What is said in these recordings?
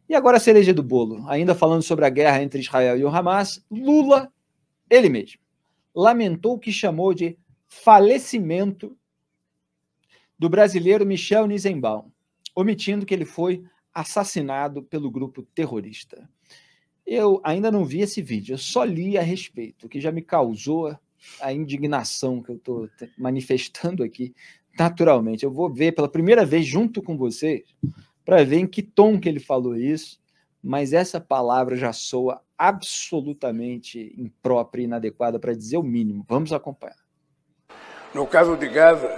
E agora a cereja do bolo, ainda falando sobre a guerra entre Israel e o Hamas, Lula, ele mesmo, lamentou o que chamou de falecimento do brasileiro Michel Nizenbaum, omitindo que ele foi assassinado pelo grupo terrorista. Eu ainda não vi esse vídeo, eu só li a respeito, que já me causou a indignação que eu estou manifestando aqui naturalmente. Eu vou ver pela primeira vez junto com vocês para ver em que tom que ele falou isso, mas essa palavra já soa absolutamente imprópria e inadequada, para dizer o mínimo. Vamos acompanhar. No caso de Gaza,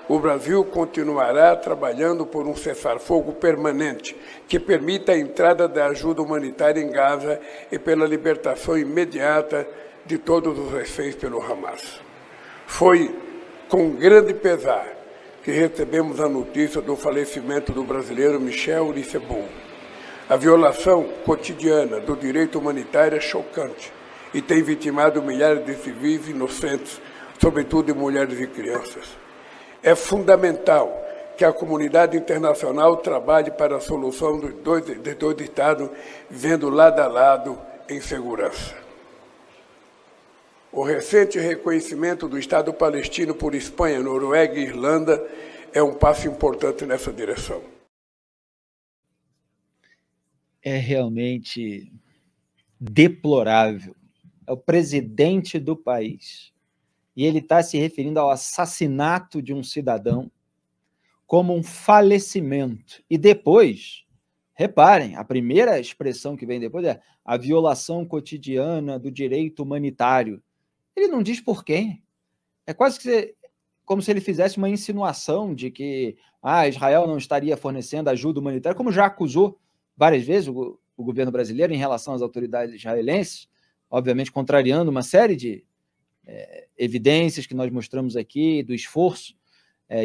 o Brasil continuará trabalhando por um cessar-fogo permanente que permita a entrada da ajuda humanitária em Gaza e pela libertação imediata de todos os reféns pelo Hamas. Foi com grande pesar que recebemos a notícia do falecimento do brasileiro Michel Nizenbaum. A violação cotidiana do direito humanitário é chocante e tem vitimado milhares de civis inocentes, sobretudo de mulheres e crianças. É fundamental que a comunidade internacional trabalhe para a solução dos dois estados, vivendo lado a lado em segurança. O recente reconhecimento do Estado palestino por Espanha, Noruega e Irlanda é um passo importante nessa direção. É realmente deplorável. É o presidente do país. E ele está se referindo ao assassinato de um cidadão como um falecimento. E depois, reparem, a primeira expressão que vem depois é a violação cotidiana do direito humanitário. Ele não diz por quem. É quase que como se ele fizesse uma insinuação de que Israel não estaria fornecendo ajuda humanitária, como já acusou várias vezes o governo brasileiro em relação às autoridades israelenses, obviamente contrariando uma série de evidências que nós mostramos aqui, do esforço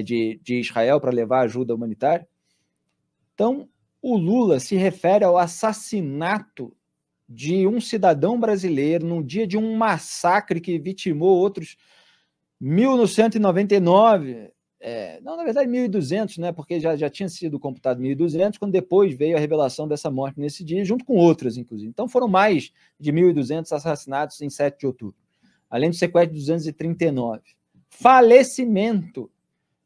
de Israel para levar ajuda humanitária. Então, o Lula se refere ao assassinato de um cidadão brasileiro num dia de um massacre que vitimou outros 1.999, não, na verdade 1.200, né, porque já tinha sido computado 1.200, quando depois veio a revelação dessa morte nesse dia, junto com outras, inclusive. Então foram mais de 1.200 assassinatos em 7 de outubro, além do sequestro de 239. Falecimento.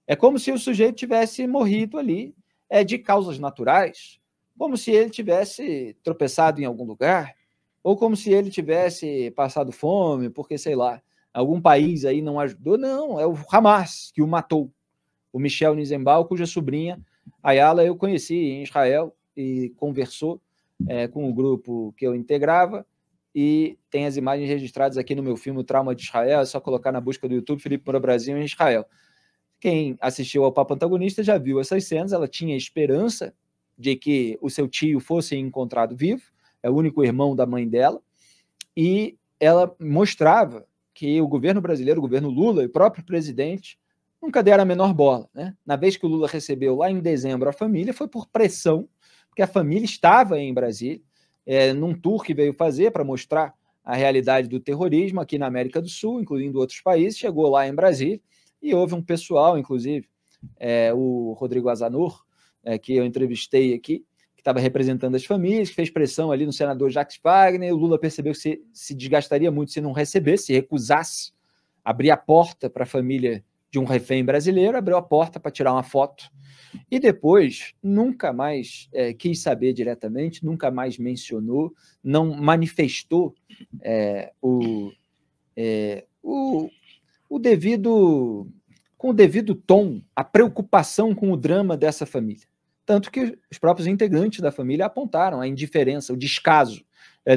É como se o sujeito tivesse morrido ali de causas naturais, como se ele tivesse tropeçado em algum lugar, ou como se ele tivesse passado fome, porque, sei lá, algum país aí não ajudou. Não, é o Hamas que o matou. O Michel Nizenbaum, cuja sobrinha, Ayala, eu conheci em Israel e conversou com o grupo que eu integrava, e tem as imagens registradas aqui no meu filme O Trauma de Israel, é só colocar na busca do YouTube Felipe Moura Brasil em Israel. Quem assistiu ao Papo Antagonista já viu essas cenas, ela tinha esperança de que o seu tio fosse encontrado vivo, é o único irmão da mãe dela, e ela mostrava que o governo brasileiro, o governo Lula e o próprio presidente nunca deram a menor bola, né? Na vez que o Lula recebeu lá em dezembro a família, foi por pressão, porque a família estava em Brasília, num tour que veio fazer para mostrar a realidade do terrorismo aqui na América do Sul, incluindo outros países, chegou lá em Brasília e houve um pessoal, inclusive o Rodrigo Azanor, que eu entrevistei aqui, que estava representando as famílias, que fez pressão ali no senador Jacques Wagner. O Lula percebeu que se desgastaria muito se não recebesse, se recusasse abrir a porta para a família de um refém brasileiro, abriu a porta para tirar uma foto, e depois nunca mais quis saber diretamente, nunca mais mencionou, não manifestou com o devido tom, a preocupação com o drama dessa família. Tanto que os próprios integrantes da família apontaram a indiferença, o descaso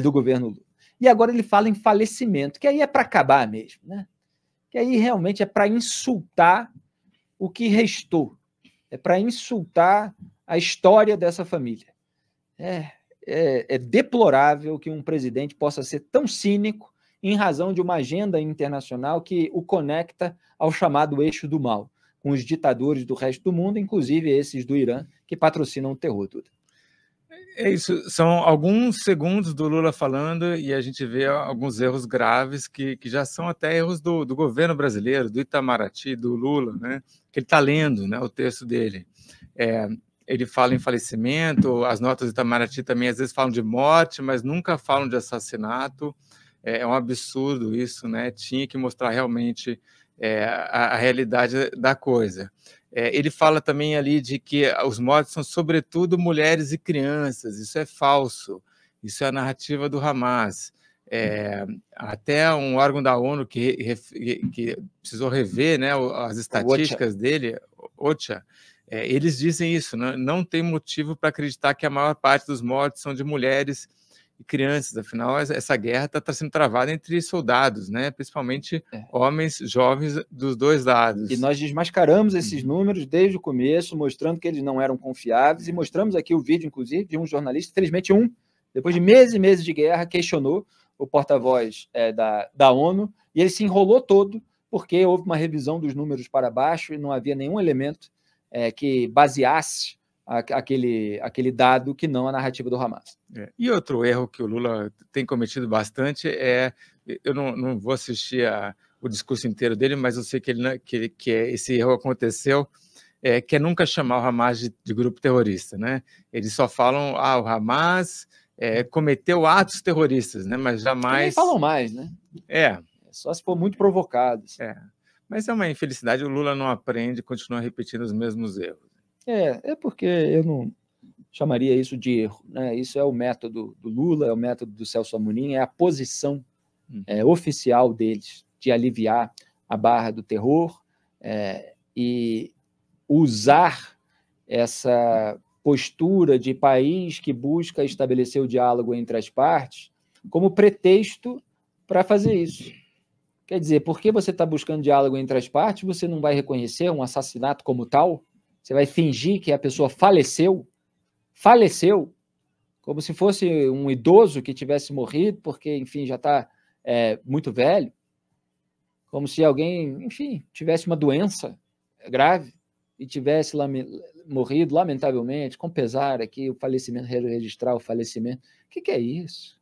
do governo Lula. E agora ele fala em falecimento, que aí é para acabar mesmo, né? Que aí realmente é para insultar o que restou, é para insultar a história dessa família. É deplorável que um presidente possa ser tão cínico em razão de uma agenda internacional que o conecta ao chamado eixo do mal, com os ditadores do resto do mundo, inclusive esses do Irã, que patrocinam o terror. Duda. É isso, são alguns segundos do Lula falando e a gente vê alguns erros graves que já são até erros do governo brasileiro, do Itamaraty, do Lula, né? Que ele está lendo, né, o texto dele. ele fala em falecimento, as notas do Itamaraty também às vezes falam de morte, mas nunca falam de assassinato. É um absurdo isso, né? Tinha que mostrar realmente a realidade da coisa. Ele fala também ali de que os mortos são sobretudo mulheres e crianças. Isso é falso. Isso é a narrativa do Hamas. Até um órgão da ONU que precisou rever, né, as estatísticas dele, OCHA, eles dizem isso, né? Não tem motivo para acreditar que a maior parte dos mortos são de mulheres e crianças. Afinal, essa guerra está sendo travada entre soldados, né? Principalmente homens jovens dos dois lados. E nós desmascaramos esses números desde o começo, mostrando que eles não eram confiáveis, e mostramos aqui o vídeo, inclusive, de um jornalista, infelizmente depois de meses e meses de guerra, questionou o porta-voz da ONU, e ele se enrolou todo, porque houve uma revisão dos números para baixo e não havia nenhum elemento que baseasse aquele dado que não a narrativa do Hamas. E outro erro que o Lula tem cometido bastante eu não vou assistir o discurso inteiro dele, mas eu sei que esse erro aconteceu, que é nunca chamar o Hamas de grupo terrorista, né? Eles só falam, o Hamas cometeu atos terroristas, né? Mas jamais... Nem falam mais, né? Só se for muito provocado. Assim. Mas é uma infelicidade, o Lula não aprende, continua repetindo os mesmos erros. Porque eu não chamaria isso de erro, né? Isso é o método do Lula, é o método do Celso Amorim, é a posição oficial deles de aliviar a barra do terror e usar essa postura de país que busca estabelecer o diálogo entre as partes como pretexto para fazer isso. Quer dizer, porque você está buscando diálogo entre as partes, você não vai reconhecer um assassinato como tal? Você vai fingir que a pessoa faleceu, como se fosse um idoso que tivesse morrido, porque, enfim, já está muito velho, como se alguém, enfim, tivesse uma doença grave e tivesse morrido, lamentavelmente, com pesar aqui, o falecimento, registrar o falecimento. O que é isso?